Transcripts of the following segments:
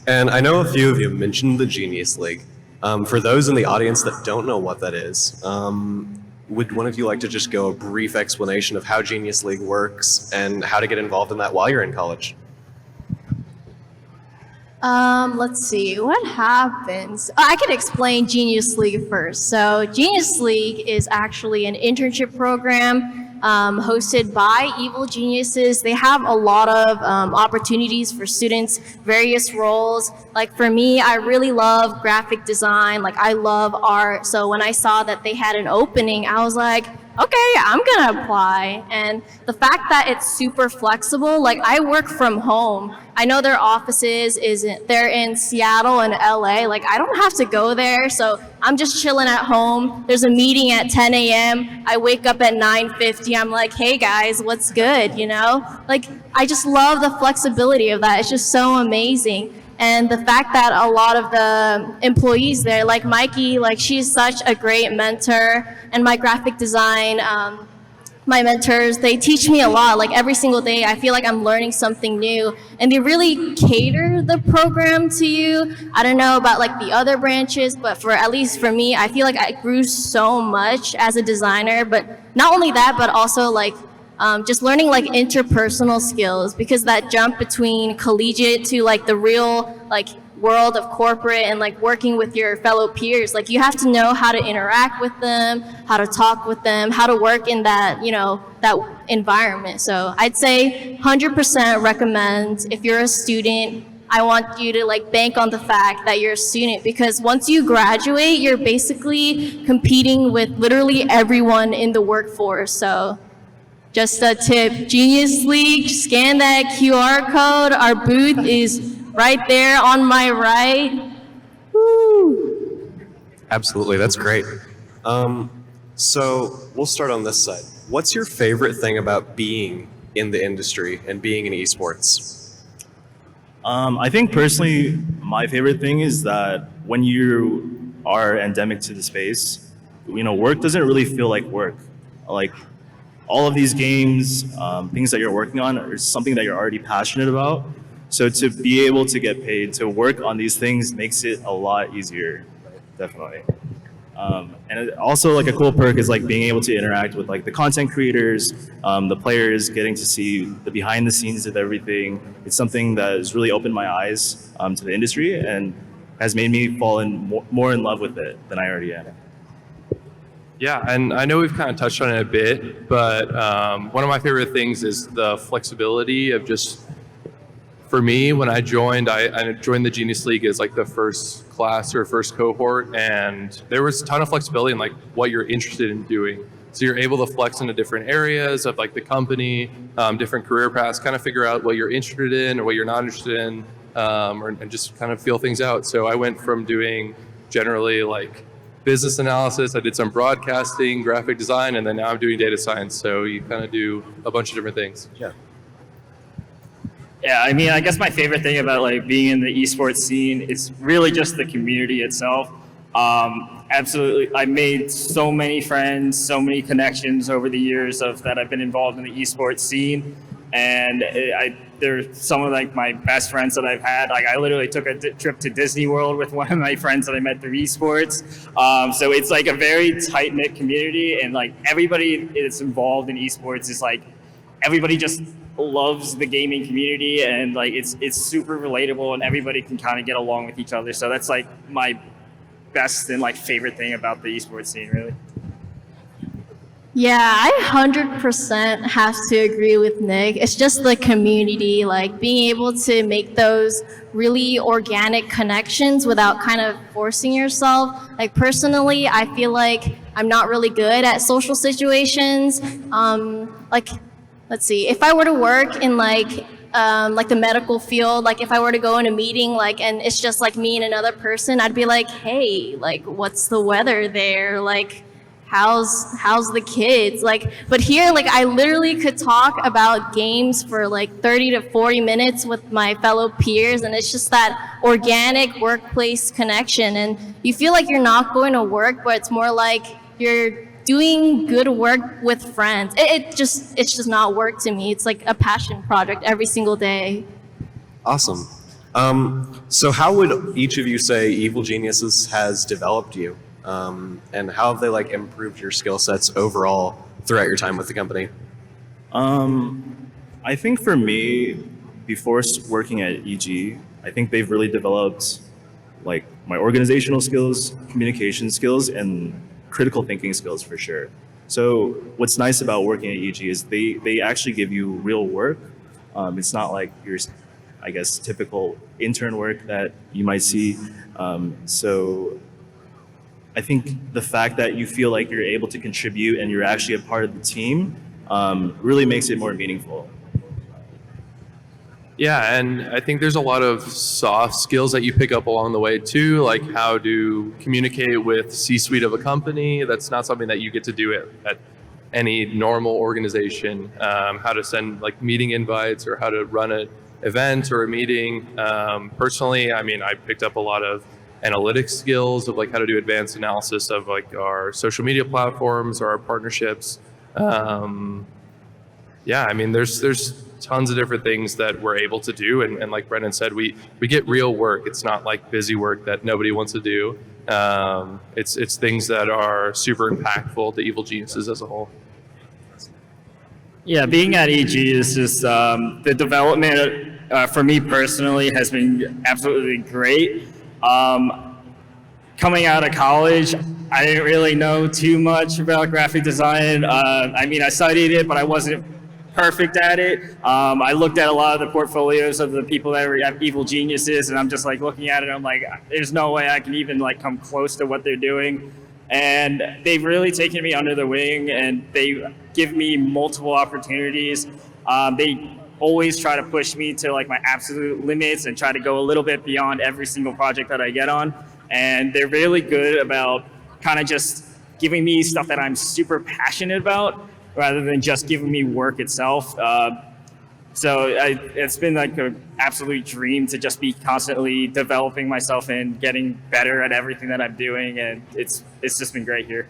And I know a few of you mentioned the Genius League. For those in the audience that don't know what that is, would one of you like to just go a brief explanation of how Genius League works and how to get involved in that while you're in college? Let's see, what happens? I could explain Genius League first. So Genius League is actually an internship program hosted by evil geniuses. They have a lot of opportunities for students, various roles. Like for me, I really love graphic design. Like I love art. So when I saw that they had an opening, I was like, okay, I'm gonna apply. And the fact that it's super flexible, like I work from home. I know their offices they're in Seattle and LA. Like I don't have to go there, so I'm just chilling at home. There's a meeting at 10 a.m. I wake up at 9:50. I'm like, hey guys, what's good? You know, like I just love the flexibility of that. It's just so amazing. And the fact that a lot of the employees there, like Mikey, like she's such a great mentor, and my graphic design, my mentors, they teach me a lot. Like every single day, I feel like I'm learning something new, and they really cater the program to you. I don't know about like the other branches, but at least for me, I feel like I grew so much as a designer. But not only that, but also like just learning like interpersonal skills, because that jump between collegiate to like the real like world of corporate and like working with your fellow peers, like you have to know how to interact with them, how to talk with them, how to work in that, you know, that environment. So I'd say 100% recommend. If you're a student, I want you to like bank on the fact that you're a student, because once you graduate, you're basically competing with literally everyone in the workforce. So just a tip, Genius League, scan that QR code. Our booth is right there on my right. Woo. Absolutely, that's great. So we'll start on this side. What's your favorite thing about being in the industry and being in esports? I think personally, my favorite thing is that when you are endemic to the space, you know, work doesn't really feel like work. Like all of these games, things that you're working on are something that you're already passionate about. So to be able to get paid to work on these things makes it a lot easier, definitely. And also like a cool perk is like being able to interact with like the content creators, the players, getting to see the behind the scenes of everything. It's something that has really opened my eyes to the industry and has made me fall in more in love with it than I already am. Yeah, and I know we've kind of touched on it a bit, but one of my favorite things is the flexibility of just, for me, when I joined the Genius League as like the first class or first cohort, and there was a ton of flexibility in like what you're interested in doing. So you're able to flex into different areas of like the company, different career paths, kind of figure out what you're interested in or what you're not interested in, and just kind of feel things out. So I went from doing generally like business analysis, I did some broadcasting, graphic design, and then now I'm doing data science. So you kind of do a bunch of different things. Yeah. Yeah, I mean, I guess my favorite thing about like being in the esports scene is really just the community itself. Absolutely, I made so many friends, so many connections over the years that I've been involved in the esports scene, and they're some of like my best friends that I've had. Like I literally took a trip to Disney World with one of my friends that I met through esports. So it's like a very tight knit community, and like everybody that's involved in esports is like everybody just loves the gaming community, and like it's super relatable, and everybody can kind of get along with each other. So that's like my best and like favorite thing about the esports scene, really. Yeah, I 100% have to agree with Nick. It's just the community, like being able to make those really organic connections without kind of forcing yourself. Like personally, I feel like I'm not really good at social situations. Like, let's see, if I were to work in like the medical field, like if I were to go in a meeting, like, and it's just like me and another person, I'd be like, hey, like, what's the weather there? Like, how's the kids? Like, but here, like, I literally could talk about games for like 30 to 40 minutes with my fellow peers, and it's just that organic workplace connection. And you feel like you're not going to work, but it's more like you're doing good work with friends. It's just not work to me. It's like a passion project every single day. Awesome. So how would each of you say Evil Geniuses has developed you? And how have they like improved your skill sets overall throughout your time with the company? I think for me, before working at EG, I think they've really developed like my organizational skills, communication skills, and critical thinking skills for sure. So what's nice about working at EG is they actually give you real work. It's not like your, I guess, typical intern work that you might see. So I think the fact that you feel like you're able to contribute and you're actually a part of the team really makes it more meaningful. Yeah, and I think there's a lot of soft skills that you pick up along the way too, like how to communicate with C-suite of a company. That's not something that you get to do at any normal organization. How to send like meeting invites or how to run an event or a meeting. Personally, I mean, I picked up a lot of analytics skills of like how to do advanced analysis of like our social media platforms or our partnerships. Yeah, I mean, there's tons of different things that we're able to do. And like Brendan said, we get real work. It's not like busy work that nobody wants to do. It's things that are super impactful to Evil Geniuses as a whole. Yeah, being at EG is just the development for me personally has been absolutely great. Coming out of college, I didn't really know too much about graphic design. I mean, I studied it, but I wasn't perfect at it. I looked at a lot of the portfolios of the people that are at Evil Geniuses, and I'm just like looking at it. I'm like, there's no way I can even like come close to what they're doing. And they've really taken me under the wing, and they give me multiple opportunities. They always try to push me to like my absolute limits and try to go a little bit beyond every single project that I get on. And they're really good about kind of just giving me stuff that I'm super passionate about, rather than just giving me work itself. So it's been like an absolute dream to just be constantly developing myself and getting better at everything that I'm doing, and it's just been great here.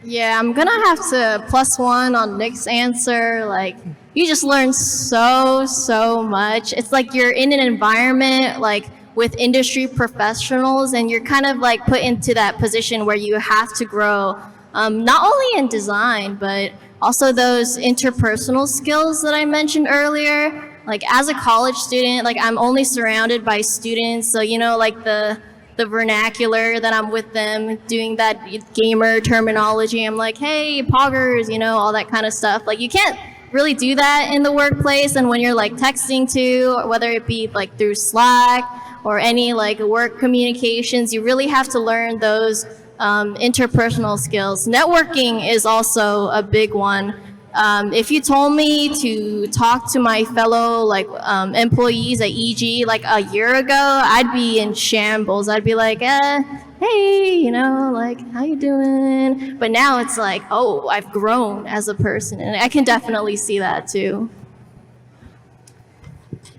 Yeah, I'm gonna have to +1 on Nick's answer. Like, you just learn so much. It's like you're in an environment like with industry professionals, and you're kind of like put into that position where you have to grow. Not only in design, but also those interpersonal skills that I mentioned earlier. Like as a college student, like I'm only surrounded by students, so you know, like the vernacular that I'm with them, doing that gamer terminology. I'm like, hey, poggers, you know, all that kind of stuff. Like you can't really do that in the workplace, and when you're like texting to, whether it be like through Slack or any like work communications, you really have to learn those interpersonal skills. Networking is also a big one. If you told me to talk to my fellow like employees at EG like a year ago, I'd be in shambles. I'd be like, hey, you know, like, how you doing? But now it's like, oh, I've grown as a person, and I can definitely see that too.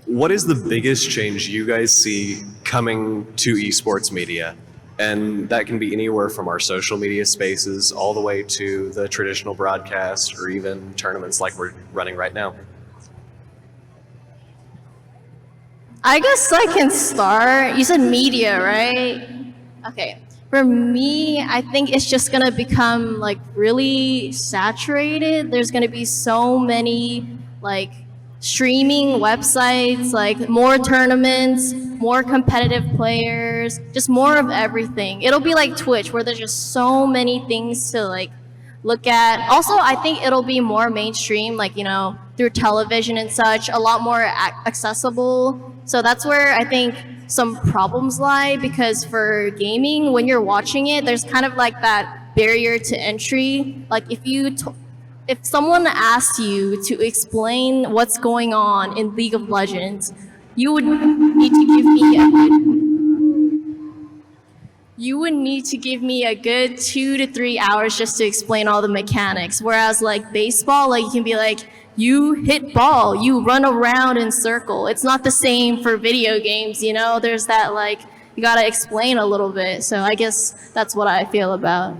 What is the biggest change you guys see coming to esports media? And that can be anywhere from our social media spaces all the way to the traditional broadcast or even tournaments like we're running right now. I guess I can start. You said media, right? Okay. For me, I think it's just gonna become like really saturated. There's gonna be so many like streaming websites, like more tournaments, more competitive players, just more of everything. It'll be like Twitch, where there's just so many things to like look at. Also, I think it'll be more mainstream, like, you know, through television and such, a lot more accessible. So that's where I think some problems lie, because for gaming, when you're watching it, there's kind of like that barrier to entry. Like if someone asked you to explain what's going on in League of Legends, you would need to give me a good 2 to 3 hours just to explain all the mechanics. Whereas like baseball, like you can be like, you hit ball, you run around in circle. It's not the same for video games, you know? There's that like, you gotta explain a little bit. So I guess that's what I feel about.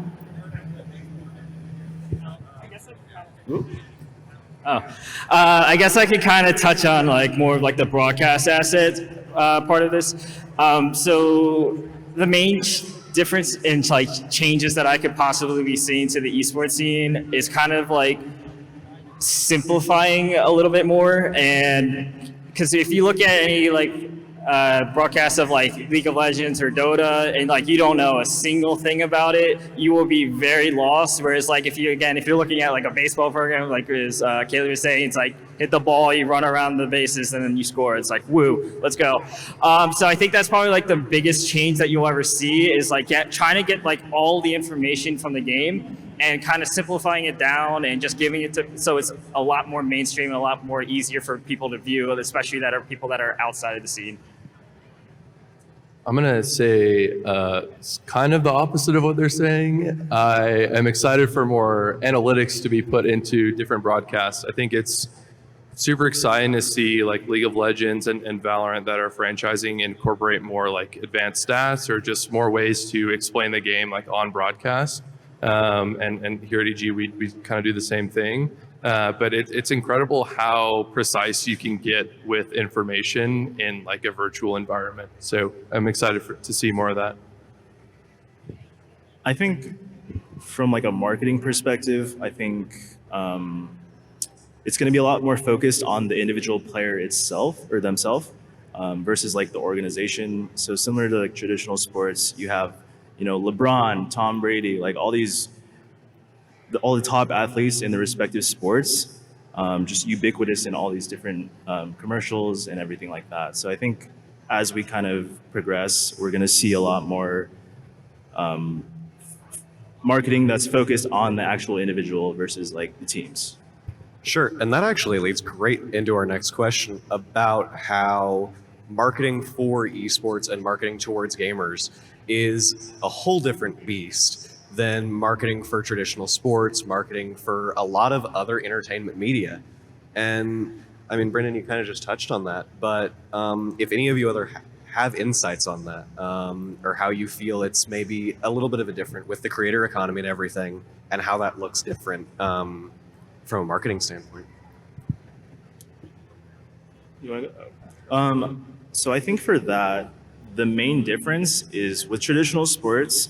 I guess I could kind of touch on like more of like the broadcast asset part of this. So the main difference in like changes that I could possibly be seeing to the esports scene is kind of like simplifying a little bit more. And because if you look at any like broadcasts of like League of Legends or Dota, and like you don't know a single thing about it, you will be very lost. Whereas like if you're looking at like a baseball program, like as Kaylee was saying, it's like hit the ball, you run around the bases, and then you score. It's like woo, let's go. So I think that's probably like the biggest change that you'll ever see is like trying to get like all the information from the game and kind of simplifying it down and just giving it to so it's a lot more mainstream and a lot more easier for people to view, especially that are people that are outside of the scene. I'm going to say it's kind of the opposite of what they're saying. I am excited for more analytics to be put into different broadcasts. I think it's super exciting to see like League of Legends and Valorant that are franchising incorporate more like advanced stats or just more ways to explain the game like on broadcast. And here at EG, we kind of do the same thing. But it's incredible how precise you can get with information in like a virtual environment. So I'm excited to see more of that. I think from like a marketing perspective, I think it's going to be a lot more focused on the individual player itself or themselves versus like the organization. So similar to like traditional sports, you have, you know, LeBron, Tom Brady, like all the top athletes in the respective sports, just ubiquitous in all these different commercials and everything like that. So I think as we kind of progress, we're going to see a lot more marketing that's focused on the actual individual versus like the teams. Sure, and that actually leads great into our next question about how marketing for esports and marketing towards gamers is a whole different beast than marketing for traditional sports, marketing for a lot of other entertainment media. And I mean, Brendan, you kind of just touched on that, but if any of you have insights on that, or how you feel it's maybe a little bit of a different with the creator economy and everything, and how that looks different from a marketing standpoint. You want to go? So I think for that, the main difference is with traditional sports,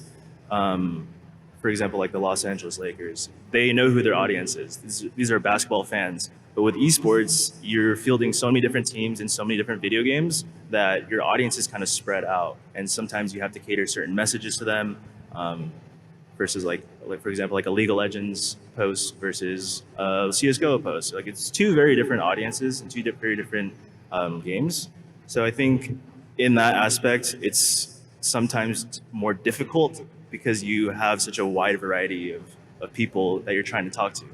for example, like the Los Angeles Lakers, they know who their audience is. These are basketball fans. But with esports, you're fielding so many different teams and so many different video games that your audience is kind of spread out. And sometimes you have to cater certain messages to them versus like for example, like a League of Legends post versus a CSGO post. Like it's two very different audiences and two very different games. So I think in that aspect, it's sometimes more difficult because you have such a wide variety of people that you're trying to talk to.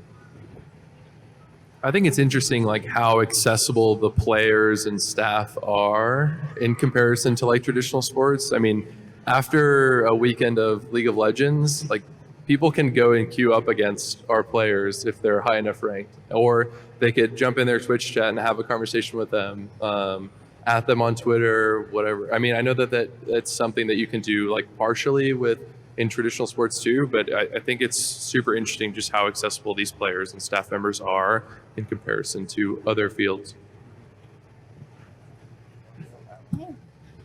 I think it's interesting like how accessible the players and staff are in comparison to like traditional sports. I mean, after a weekend of League of Legends, like people can go and queue up against our players if they're high enough ranked, or they could jump in their Twitch chat and have a conversation with them, at them on Twitter, whatever. I mean, I know that's something that you can do like partially in traditional sports too, but I think it's super interesting just how accessible these players and staff members are in comparison to other fields.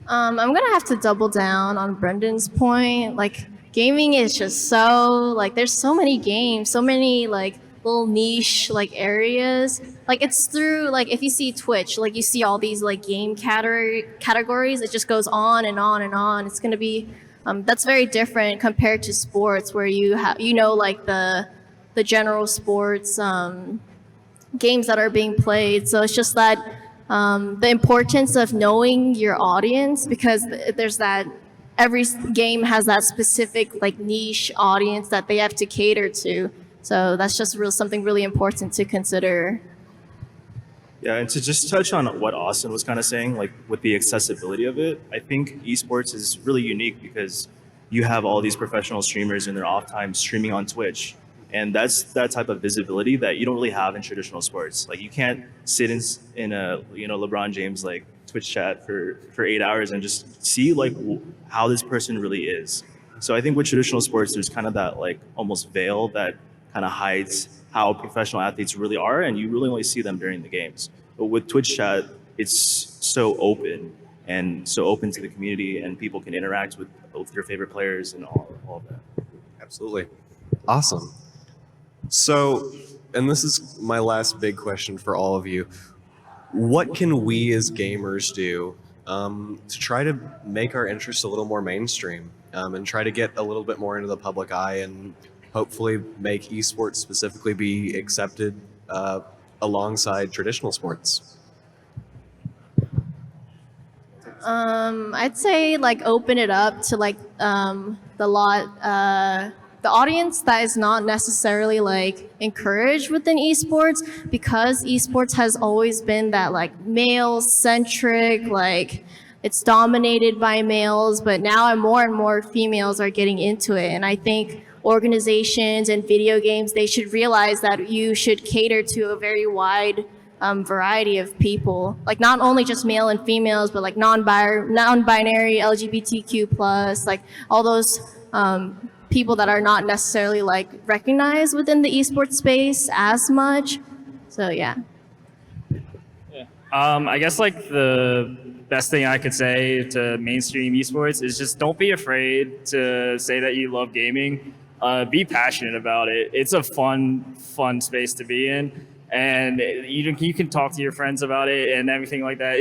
I'm gonna have to double down on Brendan's point. Like, gaming is just so like there's so many games, so many like little niche like areas. Like it's through like if you see Twitch, like you see all these like game categories. It just goes on and on and on. It's gonna be that's very different compared to sports where you have like the general sports games that are being played. So it's just that the importance of knowing your audience, because there's that every game has that specific like niche audience that they have to cater to. So that's just something really important to consider. Yeah, and to just touch on what Austin was kind of saying, like with the accessibility of it, I think esports is really unique because you have all these professional streamers in their off time streaming on Twitch. And that's that type of visibility that you don't really have in traditional sports. Like you can't sit in a LeBron James like Twitch chat for 8 hours and just see like how this person really is. So I think with traditional sports, there's kind of that like almost veil that kind of hides how professional athletes really are, and you really only see them during the games. But with Twitch chat, it's so open and so open to the community, and people can interact with your favorite players and all of that. Absolutely. Awesome. So, and this is my last big question for all of you. What can we as gamers do to try to make our interests a little more mainstream and try to get a little bit more into the public eye and hopefully make esports specifically be accepted alongside traditional sports? I'd say like open it up to like the audience that is not necessarily like encouraged within esports, because esports has always been that like male centric, like it's dominated by males, but now more and more females are getting into it. And I think organizations and video games, they should realize that you should cater to a very wide variety of people, like not only just male and females, but like non-binary, LGBTQ plus, like all those people that are not necessarily like recognized within the esports space as much. So yeah. I guess like the best thing I could say to mainstream esports is just don't be afraid to say that you love gaming. Be passionate about it. It's a fun space to be in. And you can talk to your friends about it and everything like that.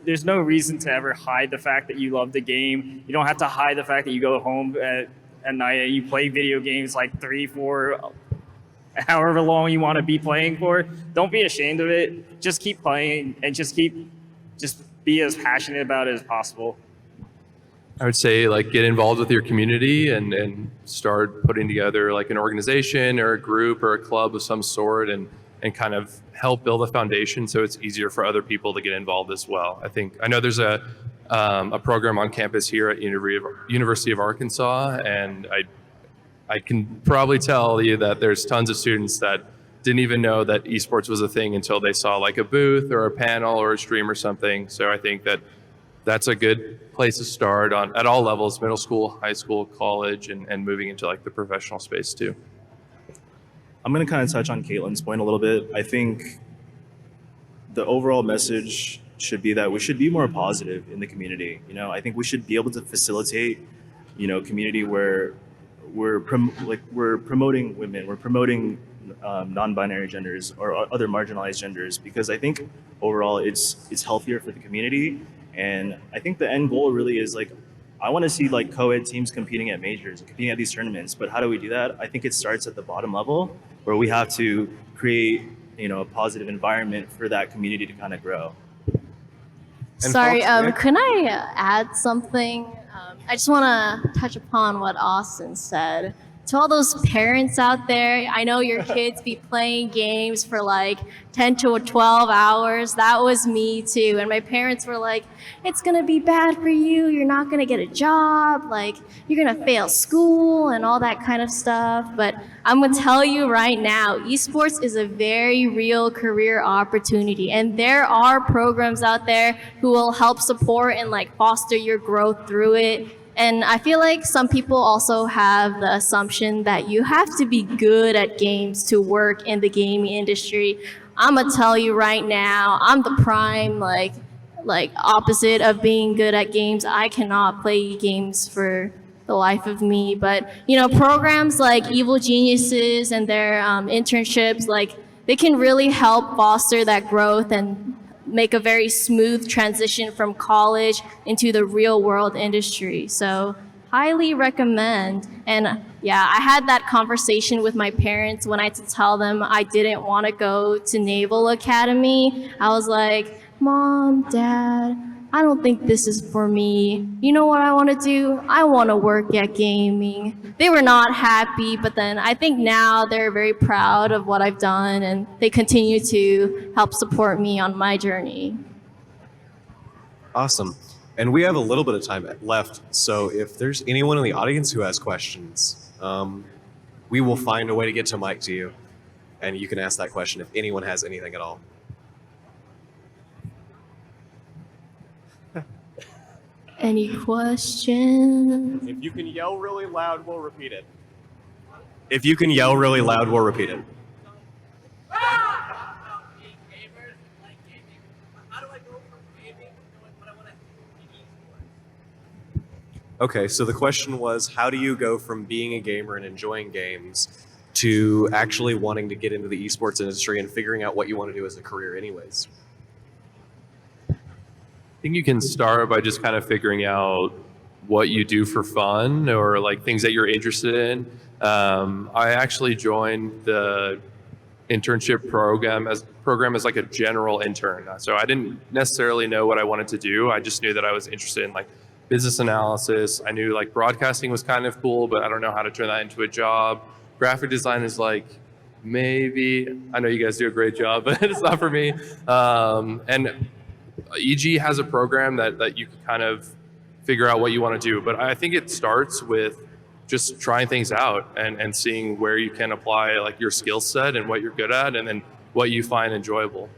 There's no reason to ever hide the fact that you love the game. You don't have to hide the fact that you go home at night and you play video games like 3, 4, however long you want to be playing for. Don't be ashamed of it. Just keep playing and just be as passionate about it as possible. I would say like get involved with your community and start putting together like an organization or a group or a club of some sort and kind of help build a foundation so it's easier for other people to get involved as well. I know there's a program on campus here at University of Arkansas, and I can probably tell you that there's tons of students that didn't even know that esports was a thing until they saw like a booth or a panel or a stream or something. So I think that that's a good place to start at all levels, middle school, high school, college, and moving into like the professional space too. I'm going to kind of touch on Caitlin's point a little bit. I think the overall message should be that we should be more positive in the community. I think we should be able to facilitate, community where we're promoting women, we're promoting non-binary genders or other marginalized genders, because I think overall it's healthier for the community. And I think the end goal really is like, I want to see like co-ed teams competing at majors, competing at these tournaments. But how do we do that? I think it starts at the bottom level, where we have to create, a positive environment for that community to kind of grow. Sorry, can I add something? I just want to touch upon what Austin said. To all those parents out there, I know your kids be playing games for like 10 to 12 hours. That was me too. And my parents were like, it's going to be bad for you. You're not going to get a job. Like, you're going to fail school and all that kind of stuff. But I'm going to tell you right now, esports is a very real career opportunity. And there are programs out there who will help support and like foster your growth through it. And I feel like some people also have the assumption that you have to be good at games to work in the gaming industry. I'm gonna tell you right now, I'm the prime like opposite of being good at games. I cannot play games for the life of me. But programs like Evil Geniuses and their internships, like they can really help foster that growth and make a very smooth transition from college into the real world industry. So highly recommend. And yeah, I had that conversation with my parents when I had to tell them I didn't want to go to Naval Academy. I was like, Mom, Dad, I don't think this is for me. You know what I want to do? I want to work at gaming. They were not happy, but then I think now they're very proud of what I've done, and they continue to help support me on my journey. Awesome. And we have a little bit of time left, so if there's anyone in the audience who has questions, we will find a way to get to mic to you, and you can ask that question if anyone has anything at all. Any questions? If you can yell really loud, we'll repeat it. If you can yell really loud, we'll repeat it. Okay, so the question was, how do you go from being a gamer and enjoying games to actually wanting to get into the esports industry and figuring out what you want to do as a career anyways? I think you can start by just kind of figuring out what you do for fun or like things that you're interested in. I actually joined the internship program as like a general intern. So I didn't necessarily know what I wanted to do. I just knew that I was interested in like business analysis. I knew like broadcasting was kind of cool, but I don't know how to turn that into a job. Graphic design is like, maybe, I know you guys do a great job, but it's not for me. And EG has a program that you can kind of figure out what you want to do. But I think it starts with just trying things out and seeing where you can apply like your skill set and what you're good at and then what you find enjoyable.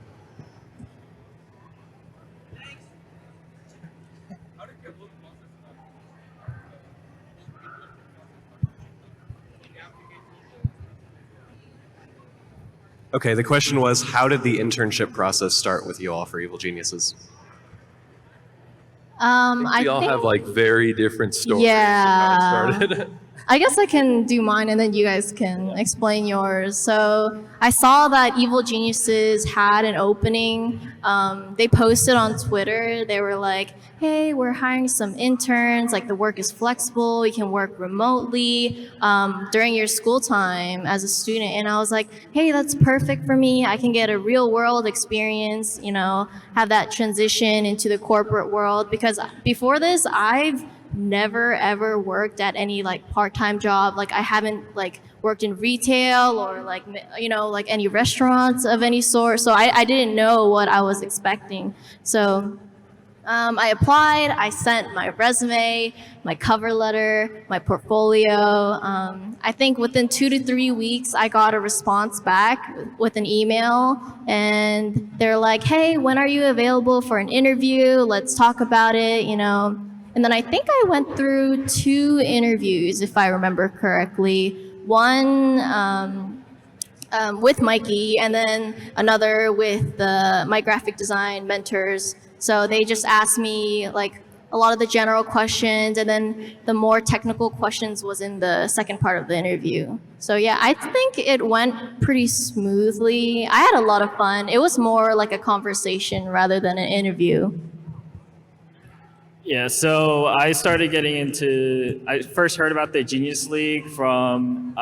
Okay, the question was, how did the internship process start with you all for Evil Geniuses? We all have like very different stories Yeah. of how it started. I guess I can do mine and then you guys can explain yours. So I saw that Evil Geniuses had an opening. They posted on Twitter. They were like, hey, we're hiring some interns. Like the work is flexible. You can work remotely during your school time as a student. And I was like, hey, that's perfect for me. I can get a real world experience, you know, have that transition into the corporate world. Because before this, I've never ever worked at any like part-time job. Like I haven't like worked in retail or like, you know, like any restaurants of any sort. So I didn't know what I was expecting. So I applied, I sent my resume, my cover letter, my portfolio. I think within 2 to 3 weeks, I got a response back with an email and they're like, hey, when are you available for an interview? Let's talk about it, you know. And then I think I went through 2 interviews, if I remember correctly. One with Mikey, and then another with my graphic design mentors. So they just asked me like a lot of the general questions, and then the more technical questions was in the second part of the interview. So yeah, I think it went pretty smoothly. I had a lot of fun. It was more like a conversation rather than an interview. Yeah, so I started getting into. I first heard about the Genius League from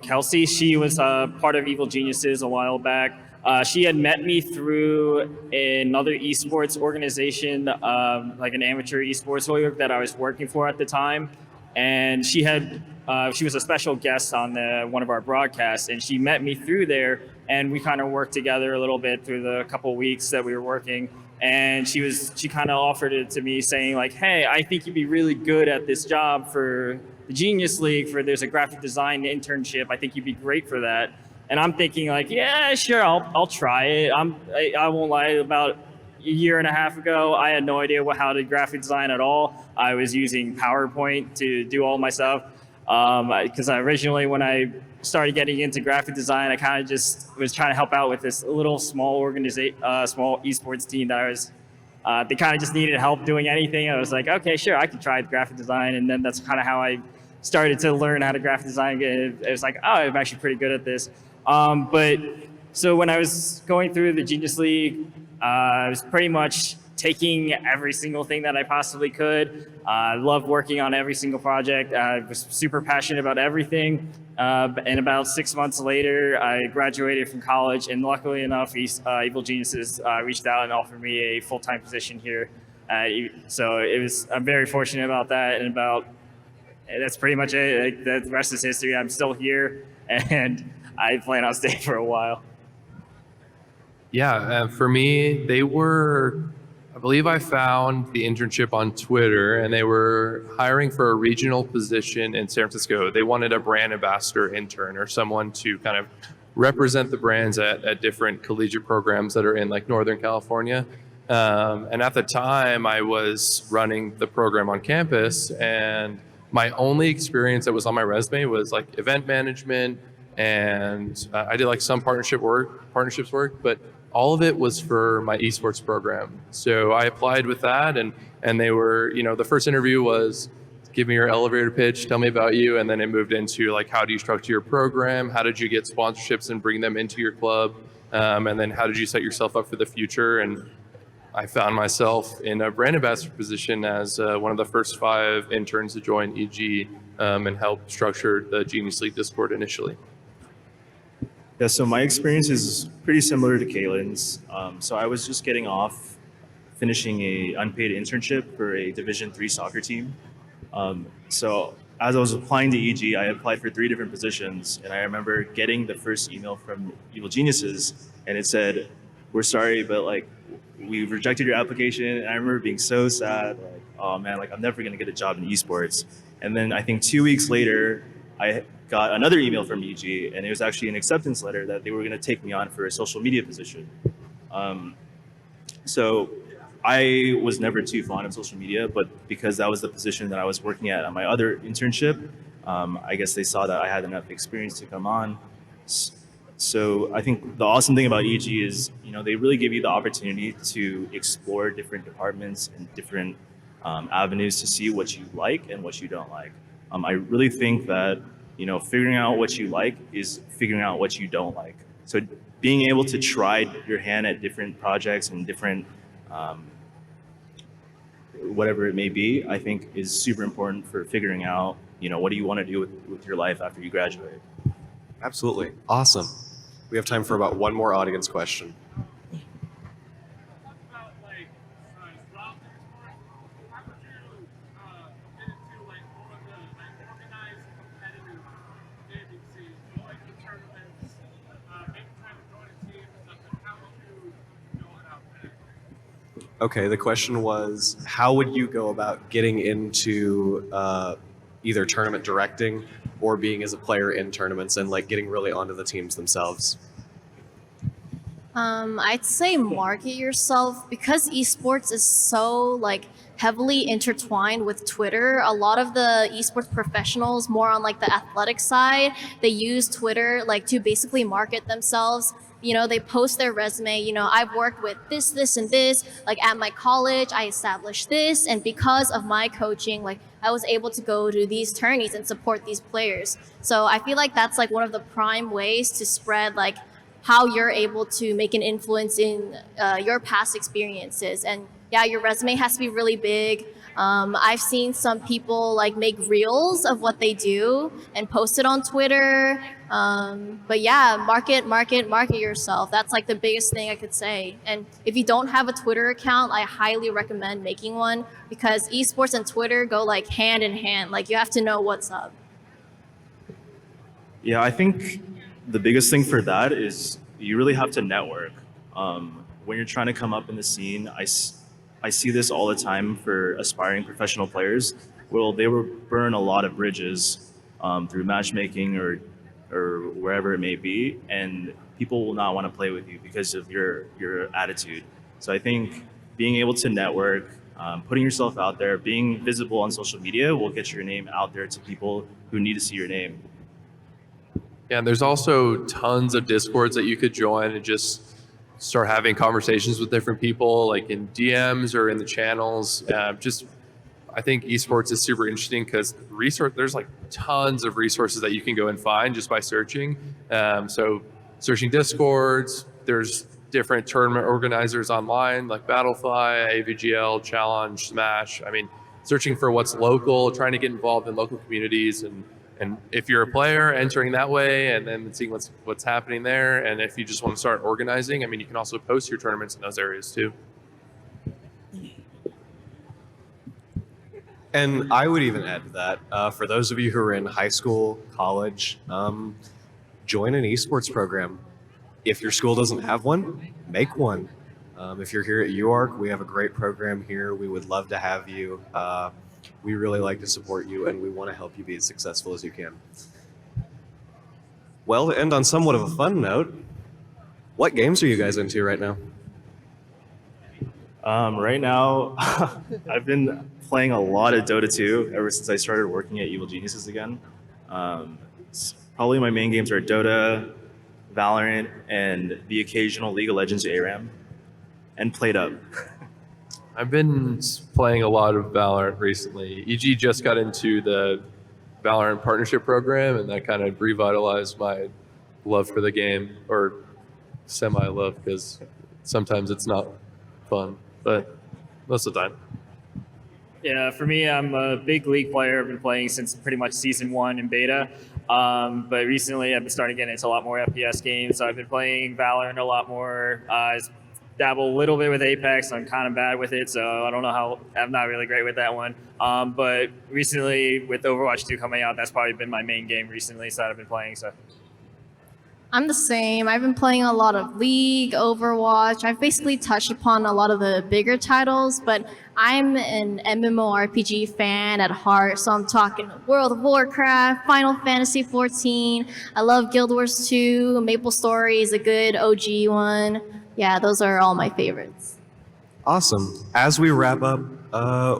Kelsey. She was part of Evil Geniuses a while back. She had met me through another esports organization, like an amateur esports org that I was working for at the time, and she was a special guest on one of our broadcasts, and she met me through there, and we kind of worked together a little bit through the couple weeks that we were working. And she kind of offered it to me saying like, hey, I think you'd be really good at this job for the Genius League, there's a graphic design internship. I think you'd be great for that. And I'm thinking like, yeah, sure, I'll try it. I won't lie, about a year and a half ago, I had no idea how to graphic design at all. I was using PowerPoint to do all my stuff. Because originally when I started getting into graphic design, I kind of just was trying to help out with this little small small esports team that I was, they kind of just needed help doing anything. I was like, okay, sure, I can try graphic design. And then that's kind of how I started to learn how to graphic design. It was like, oh, I'm actually pretty good at this. But so when I was going through the Genius League, I was pretty much taking every single thing that I possibly could. I loved working on every single project. I was super passionate about everything. And about 6 months later, I graduated from college, and luckily enough, Evil Geniuses reached out and offered me a full-time position here. So I'm very fortunate about that, and that's pretty much it. The rest is history. I'm still here, and I plan on staying for a while. Yeah, for me, I believe I found the internship on Twitter, and they were hiring for a regional position in San Francisco. They wanted a brand ambassador intern or someone to kind of represent the brands at different collegiate programs that are in like Northern California. And at the time, I was running the program on campus, and my only experience that was on my resume was like event management, and I did like some partnerships work, but all of it was for my esports program. So I applied with that, and they were, the first interview was give me your elevator pitch, tell me about you, and then it moved into like how do you structure your program, how did you get sponsorships and bring them into your club, and then how did you set yourself up for the future. And I found myself in a brand ambassador position as one of the first 5 interns to join EG and help structure the Genius League Discord initially. Yeah, so my experience is pretty similar to Kaylin's. So I was just getting off finishing a unpaid internship for a Division III soccer team. So as I was applying to EG, I applied for 3 different positions, and I remember getting the first email from Evil Geniuses, and it said, "We're sorry, but like we've rejected your application." And I remember being so sad, like, oh man, like I'm never gonna get a job in esports. And then I think 2 weeks later, I got another email from EG, and it was actually an acceptance letter that they were gonna take me on for a social media position. So I was never too fond of social media, but because that was the position that I was working at my other internship, I guess they saw that I had enough experience to come on. So I think the awesome thing about EG is, they really give you the opportunity to explore different departments and different avenues to see what you like and what you don't like. I really think that, figuring out what you like is figuring out what you don't like. So being able to try your hand at different projects and different whatever it may be, I think is super important for figuring out, what do you want to do with your life after you graduate. Absolutely. Awesome. We have time for about one more audience question. Okay, the question was, how would you go about getting into either tournament directing or being as a player in tournaments and like getting really onto the teams themselves? I'd say market yourself because esports is so like heavily intertwined with Twitter. A lot of the esports professionals, more on like the athletic side, they use Twitter like to basically market themselves. They post their resume, I've worked with this, and this, like at my college, I established this. And because of my coaching, like I was able to go to these tourneys and support these players. So I feel like that's like one of the prime ways to spread like how you're able to make an influence in your past experiences. And yeah, your resume has to be really big. I've seen some people like make reels of what they do and post it on Twitter. But yeah, market yourself. That's like the biggest thing I could say. And if you don't have a Twitter account, I highly recommend making one because esports and Twitter go like hand in hand. Like you have to know what's up. Yeah, I think the biggest thing for that is you really have to network. When you're trying to come up in the scene, I see this all the time for aspiring professional players. Well, they will burn a lot of bridges through matchmaking or wherever it may be, and people will not want to play with you because of your attitude. So I think being able to network, putting yourself out there, being visible on social media will get your name out there to people who need to see your name. Yeah, and there's also tons of Discords that you could join and just start having conversations with different people, like in DMs or in the channels. I think esports is super interesting because there's like tons of resources that you can go and find just by searching. So searching Discords, there's different tournament organizers online like Battlefly, AVGL, Challenge, Smash. I mean, searching for what's local, trying to get involved in local communities, and if you're a player, entering that way, and then seeing what's happening there. And if you just want to start organizing, I mean, you can also post your tournaments in those areas too. And I would even add to that, for those of you who are in high school, college, join an esports program. If your school doesn't have one, make one. If you're here at UARC, we have a great program here. We would love to have you. We really like to support you, and we want to help you be as successful as you can. Well, to end on somewhat of a fun note, what games are you guys into right now? Right now, I've been playing a lot of Dota 2 ever since I started working at Evil Geniuses again. Probably my main games are Dota, Valorant, and the occasional League of Legends ARAM, and Played Up. I've been playing a lot of Valorant recently. EG just got into the Valorant partnership program, and that kind of revitalized my love for the game, or semi-love, because sometimes it's not fun, but most of the time. Yeah, for me, I'm a big League player. I've been playing since pretty much season 1 in beta. But recently, I've been starting getting into a lot more FPS games. So I've been playing Valorant a lot more. Dabble a little bit with Apex. I'm kind of bad with it, so I don't know how. I'm not really great with that one. But recently, with Overwatch 2 coming out, that's probably been my main game recently that I've been playing. So. I'm the same. I've been playing a lot of League, Overwatch. I've basically touched upon a lot of the bigger titles, but I'm an MMORPG fan at heart, so I'm talking World of Warcraft, Final Fantasy XIV. I love Guild Wars 2. MapleStory is a good OG one. Yeah, those are all my favorites. Awesome. As we wrap up,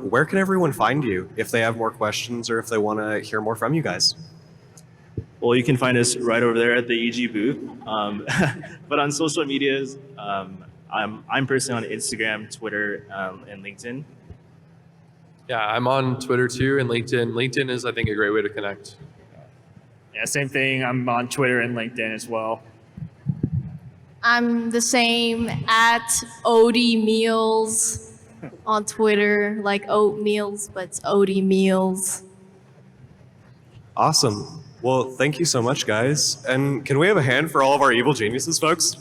where can everyone find you if they have more questions or if they want to hear more from you guys? Well, you can find us right over there at the EG booth. But on social medias, I'm personally on Instagram, Twitter, and LinkedIn. Yeah, I'm on Twitter too and LinkedIn. LinkedIn is, I think, a great way to connect. Yeah, same thing. I'm on Twitter and LinkedIn as well. I'm the same at Odie Meals on Twitter, like oat meals, but it's Odie Meals. Awesome. Well, thank you so much, guys. And can we have a hand for all of our evil geniuses, folks?